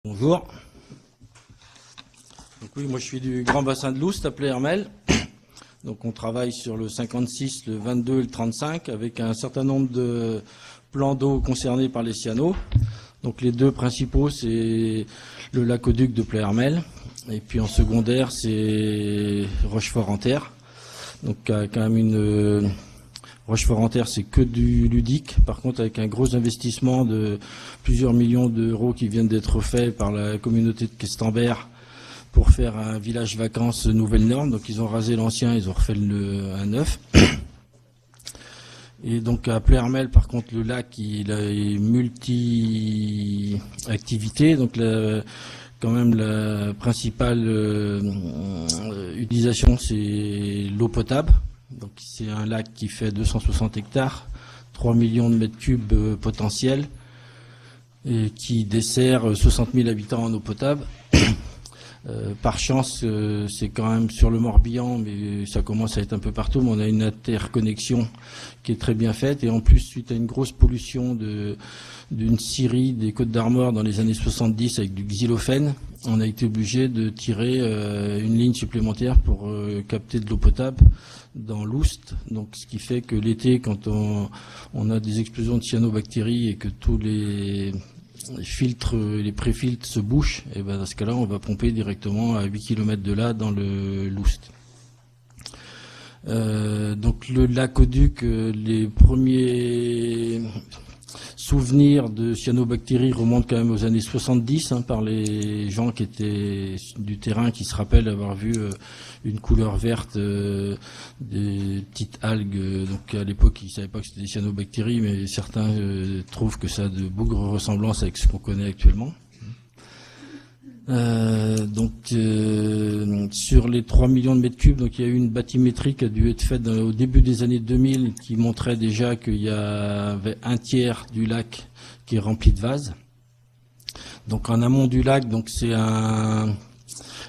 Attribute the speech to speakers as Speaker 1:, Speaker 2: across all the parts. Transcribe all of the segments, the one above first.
Speaker 1: Bonjour. Donc oui, moi je suis du grand bassin de Loust, appelé Hermel. Donc on travaille sur le 56, le 22 et le 35 avec un certain nombre de plans d'eau concernés par les cyanos. Donc les deux principaux, c'est le lac-Auduc de Pleyhermel et puis en secondaire, c'est Rochefort-en-Terre. Donc quand même une Rochefort-en-Terre, c'est que du ludique. Par contre, avec un gros investissement de plusieurs millions d'euros qui viennent d'être faits par la communauté de Questembert pour faire un village vacances nouvelle norme. Donc, ils ont rasé l'ancien, ils ont refait un neuf. Et donc, à Pleyhermel, par contre, le lac, il est multi-activité. Donc, quand même, la principale utilisation, c'est l'eau potable. Donc c'est un lac qui fait 260 hectares, 3 millions de mètres cubes potentiels, et qui dessert 60 000 habitants en eau potable. Par chance, c'est quand même sur le Morbihan, mais ça commence à être un peu partout, mais on a une interconnexion qui est très bien faite. Et en plus, suite à une grosse pollution d'une scierie des Côtes d'Armor dans les années 70 avec du xylophène, on a été obligé de tirer une ligne supplémentaire pour capter de l'eau potable dans l'Oust. Donc, ce qui fait que l'été, quand on a des explosions de cyanobactéries et que tous les filtres, les pré-filtres se bouchent, et ben dans ce cas-là, on va pomper directement à 8 km de là dans le Loust. Donc le lac-Auduc, les premiers souvenirs de cyanobactéries remontent quand même aux années 70 par les gens qui étaient du terrain, qui se rappellent avoir vu une couleur verte des petites algues. Donc à l'époque, ils ne savaient pas que c'était des cyanobactéries, mais certains trouvent que ça a de bougres ressemblances avec ce qu'on connaît actuellement. Sur les 3 millions de mètres cubes, donc il y a eu une bathymétrie qui a dû être faite au début des années 2000 qui montrait déjà qu'il y avait un tiers du lac qui est rempli de vases. Donc en amont du lac, donc c'est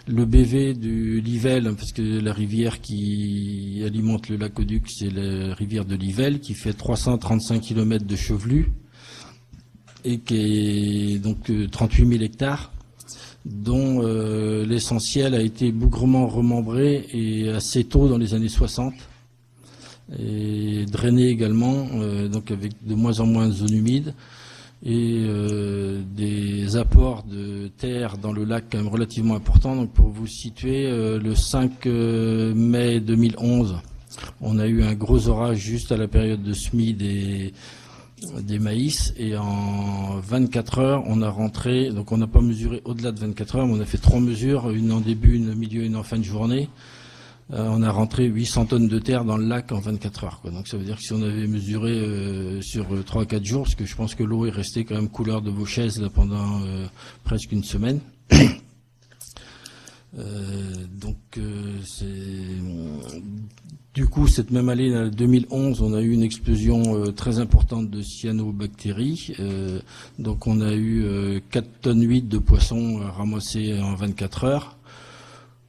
Speaker 1: le BV du Livelle, parce que la rivière qui alimente le lac-Auduc, c'est la rivière de Livelle qui fait 335 km de chevelu et qui est donc 38 000 hectares. Dont l'essentiel a été bougrement remembré et assez tôt dans les années 60 et drainé également, donc avec de moins en moins de zones humides et des apports de terre dans le lac quand même relativement importants. Donc pour vous situer, le 5 mai 2011, on a eu un gros orage juste à la période de semis des maïs, et en 24 heures on a rentré, donc on n'a pas mesuré au-delà de 24 heures, mais on a fait 3 mesures, une en début, une au milieu, une en fin de journée. On a rentré 800 tonnes de terre dans le lac en 24 heures, quoi. Donc ça veut dire que si on avait mesuré sur 3-4 jours, parce que je pense que l'eau est restée quand même couleur de vos chaises là, pendant presque une semaine. Du coup, cette même année, 2011, on a eu une explosion très importante de cyanobactéries. Donc on a eu 4,8 tonnes de poissons ramassés en 24 heures.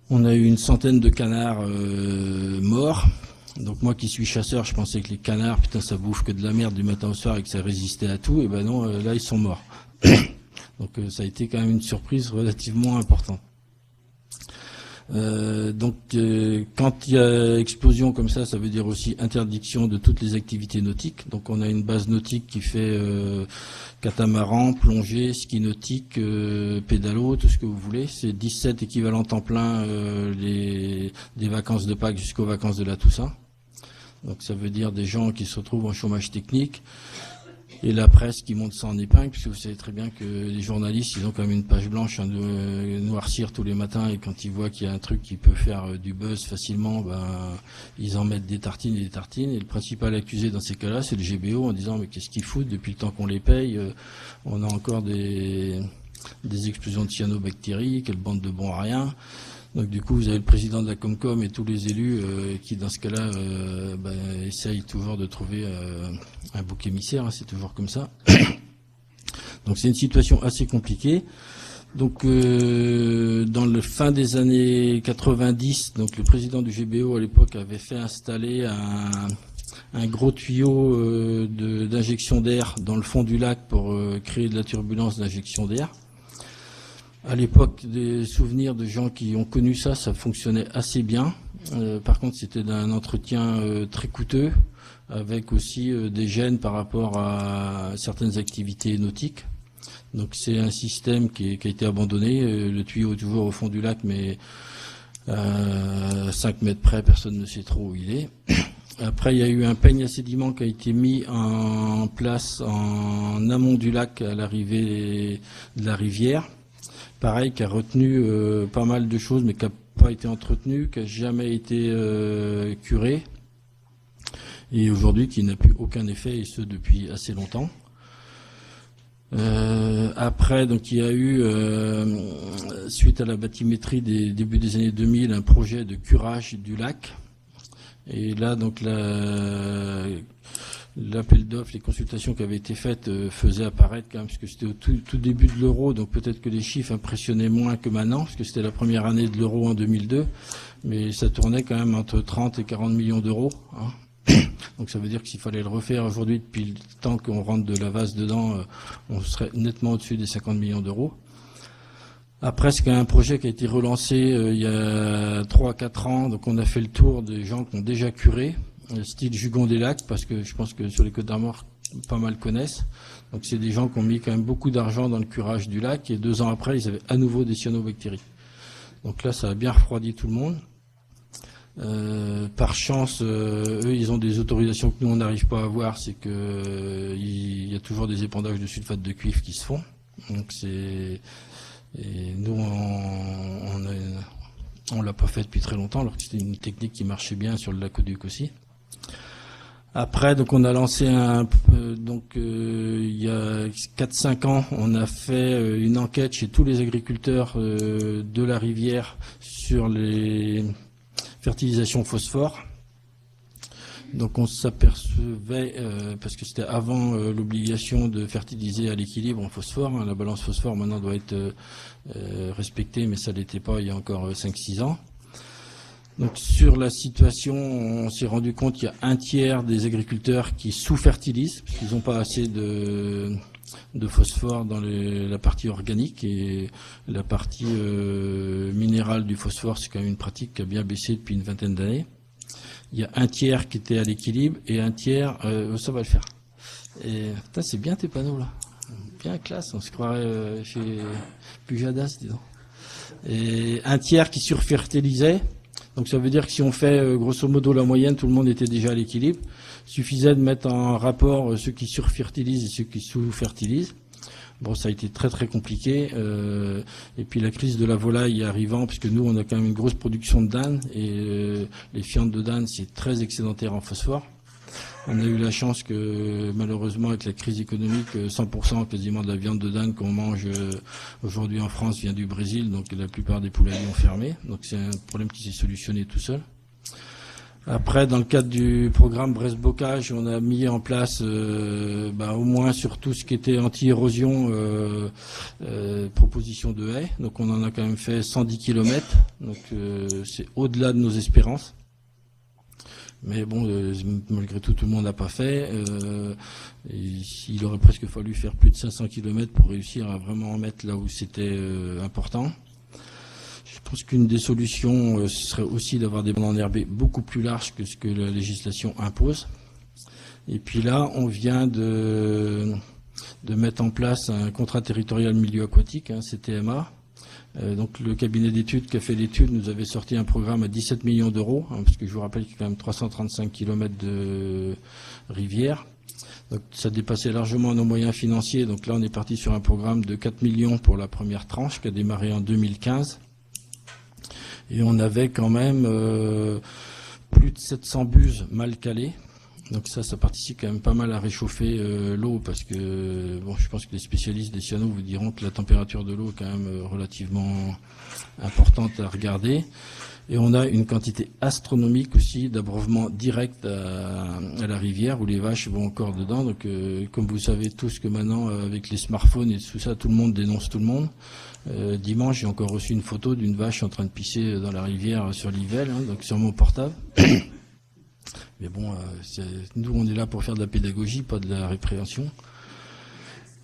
Speaker 1: On a eu une centaine de canards morts. Donc moi qui suis chasseur, je pensais que les canards, putain, ça bouffe que de la merde du matin au soir et que ça résistait à tout. Et ben non, là ils sont morts. Donc ça a été quand même une surprise relativement importante. Quand il y a explosion comme ça veut dire aussi interdiction de toutes les activités nautiques. Donc on a une base nautique qui fait catamaran, plongée, ski nautique, pédalo, tout ce que vous voulez. C'est 17 équivalents temps plein des vacances de Pâques jusqu'aux vacances de la Toussaint. Donc ça veut dire des gens qui se retrouvent en chômage technique. Et la presse qui monte ça en épingle, puisque vous savez très bien que les journalistes, ils ont quand même une page blanche à noircir tous les matins, et quand ils voient qu'il y a un truc qui peut faire du buzz facilement, ils en mettent des tartines et des tartines. Et le principal accusé dans ces cas-là, c'est le GBO, en disant mais qu'est-ce qu'ils foutent, depuis le temps qu'on les paye, on a encore des explosions de cyanobactéries, quelle bande de bons à rien. Donc du coup, vous avez le président de la Comcom et tous les élus qui, dans ce cas-là, essayent toujours de trouver un bouc émissaire, c'est toujours comme ça. Donc c'est une situation assez compliquée. Donc dans le fin des années 90, donc le président du GBO à l'époque avait fait installer un gros tuyau d'injection d'air dans le fond du lac pour créer de la turbulence d'injection d'air. À l'époque, des souvenirs de gens qui ont connu ça, ça fonctionnait assez bien. Par contre, c'était d'un entretien très coûteux, avec aussi des gênes par rapport à certaines activités nautiques. Donc c'est un système qui a été abandonné. Le tuyau est toujours au fond du lac, mais 5 mètres près, personne ne sait trop où il est. Après, il y a eu un peigne à sédiments qui a été mis en place en amont du lac à l'arrivée de la rivière. Pareil, qui a retenu pas mal de choses, mais qui n'a pas été entretenu, qui n'a jamais été curé, et aujourd'hui qui n'a plus aucun effet, et ce depuis assez longtemps. Après, donc il y a eu, suite à la bathymétrie des débuts des années 2000, un projet de curage du lac. Et là, donc l'appel d'offres, les consultations qui avaient été faites faisaient apparaître quand même, parce que c'était au tout début de l'euro, donc peut-être que les chiffres impressionnaient moins que maintenant, parce que c'était la première année de l'euro en 2002, mais ça tournait quand même entre 30 et 40 millions d'euros. Hein. Donc ça veut dire que s'il fallait le refaire aujourd'hui, depuis le temps qu'on rentre de la vase dedans, on serait nettement au-dessus des 50 millions d'euros. Après, c'est quand même un projet qui a été relancé il y a 3-4 ans, donc on a fait le tour des gens qui ont déjà curé, style Jugon des Lacs, parce que je pense que sur les Côtes d'Armor, pas mal connaissent. Donc c'est des gens qui ont mis quand même beaucoup d'argent dans le curage du lac, et 2 ans après, ils avaient à nouveau des cyanobactéries. Donc là, ça a bien refroidi tout le monde. Par chance, eux, ils ont des autorisations que nous, on n'arrive pas à avoir, c'est que il y a toujours des épandages de sulfate de cuivre qui se font. Donc c'est... Et nous, on l'a pas fait depuis très longtemps, alors que c'était une technique qui marchait bien sur le Lac-au-Duc aussi. Après, donc on a lancé il y a 4-5 ans, on a fait une enquête chez tous les agriculteurs de la rivière sur les fertilisations phosphore. Donc on s'apercevait, parce que c'était avant l'obligation de fertiliser à l'équilibre en phosphore, hein, la balance phosphore maintenant doit être respectée, mais ça ne l'était pas il y a encore 5-6 ans. Donc sur la situation, on s'est rendu compte qu'il y a un tiers des agriculteurs qui sous-fertilisent, parce qu'ils n'ont pas assez de phosphore dans la partie organique, et la partie minérale du phosphore, c'est quand même une pratique qui a bien baissé depuis une vingtaine d'années. Il y a un tiers qui était à l'équilibre et un tiers, ça va le faire. Et putain, c'est bien tes panneaux là, bien classe, on se croirait chez Pujadas, disons. Et un tiers qui surfertilisait. Donc ça veut dire que si on fait grosso modo la moyenne, tout le monde était déjà à l'équilibre. Il suffisait de mettre en rapport ceux qui surfertilisent et ceux qui sous-fertilisent. Bon, ça a été très très compliqué. Et puis la crise de la volaille arrivant, puisque nous on a quand même une grosse production de danes, et les fientes de danes c'est très excédentaire en phosphore. On a eu la chance que malheureusement avec la crise économique, 100% quasiment de la viande de dane qu'on mange aujourd'hui en France vient du Brésil, donc la plupart des poulaillers ont fermé. Donc c'est un problème qui s'est solutionné tout seul. Après, dans le cadre du programme Brest-Bocage, on a mis en place au moins sur tout ce qui était anti-érosion, proposition de haies. Donc on en a quand même fait 110 km, donc c'est au-delà de nos espérances. Mais bon, malgré tout le monde n'a pas fait. Il aurait presque fallu faire plus de 500 km pour réussir à vraiment en mettre là où c'était important. Je pense qu'une des solutions ce serait aussi d'avoir des bandes enherbées beaucoup plus larges que ce que la législation impose. Et puis là, on vient de mettre en place un contrat territorial milieu aquatique, hein, CTMA. Donc le cabinet d'études qui a fait l'étude nous avait sorti un programme à 17 millions d'euros, hein, parce que je vous rappelle qu'il y a quand même 335 km de rivière. Donc ça dépassait largement nos moyens financiers. Donc là, on est parti sur un programme de 4 millions pour la première tranche qui a démarré en 2015. Et on avait quand même plus de 700 buses mal calées. Donc ça participe quand même pas mal à réchauffer l'eau, parce que bon, je pense que les spécialistes des cyanos vous diront que la température de l'eau est quand même relativement importante à regarder. Et on a une quantité astronomique aussi d'abreuvement direct à la rivière, où les vaches vont encore dedans. Donc comme vous savez tous que maintenant avec les smartphones et tout ça, tout le monde dénonce tout le monde. Dimanche, j'ai encore reçu une photo d'une vache en train de pisser dans la rivière sur l'Yvel, hein, donc sur mon portable. Mais bon, nous on est là pour faire de la pédagogie, pas de la répréhension.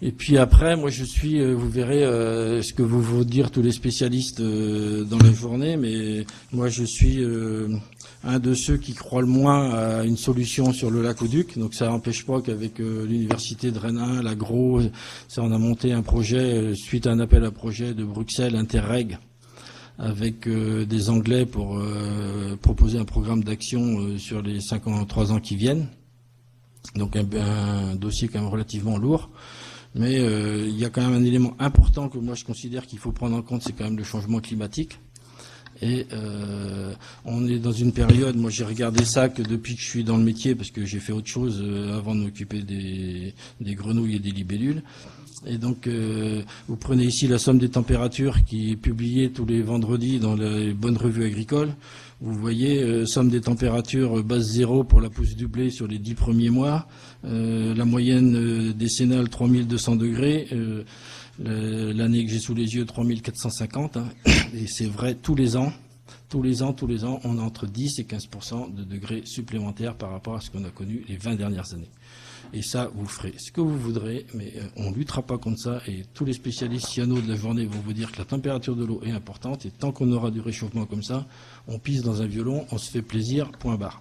Speaker 1: Et puis après, moi je suis, vous verrez ce que vous dire tous les spécialistes dans la journée, mais moi je suis un de ceux qui croient le moins à une solution sur le lac Auduc. Donc ça n'empêche pas qu'avec l'université de Rennes 1, l'Agro, ça on a monté un projet suite à un appel à projet de Bruxelles, Interreg, avec des Anglais pour proposer un programme d'action sur les 3 ans qui viennent. Donc un dossier quand même relativement lourd. Mais il y a quand même un élément important que moi je considère qu'il faut prendre en compte, c'est quand même le changement climatique. Et on est dans une période, moi j'ai regardé ça que depuis que je suis dans le métier, parce que j'ai fait autre chose avant de m'occuper des grenouilles et des libellules. Et donc vous prenez ici la somme des températures qui est publiée tous les vendredis dans les bonnes revues agricoles. Vous voyez, somme des températures base 0 pour la pousse du blé sur les 10 premiers mois, la moyenne décennale 3200 degrés, l'année que j'ai sous les yeux 3450, hein, et c'est vrai tous les ans, on a entre 10 et 15% de degrés supplémentaires par rapport à ce qu'on a connu les 20 dernières années. Et ça, vous ferez ce que vous voudrez, mais on ne luttera pas contre ça. Et tous les spécialistes cyano de la journée vont vous dire que la température de l'eau est importante. Et tant qu'on aura du réchauffement comme ça, on pisse dans un violon, on se fait plaisir, point barre.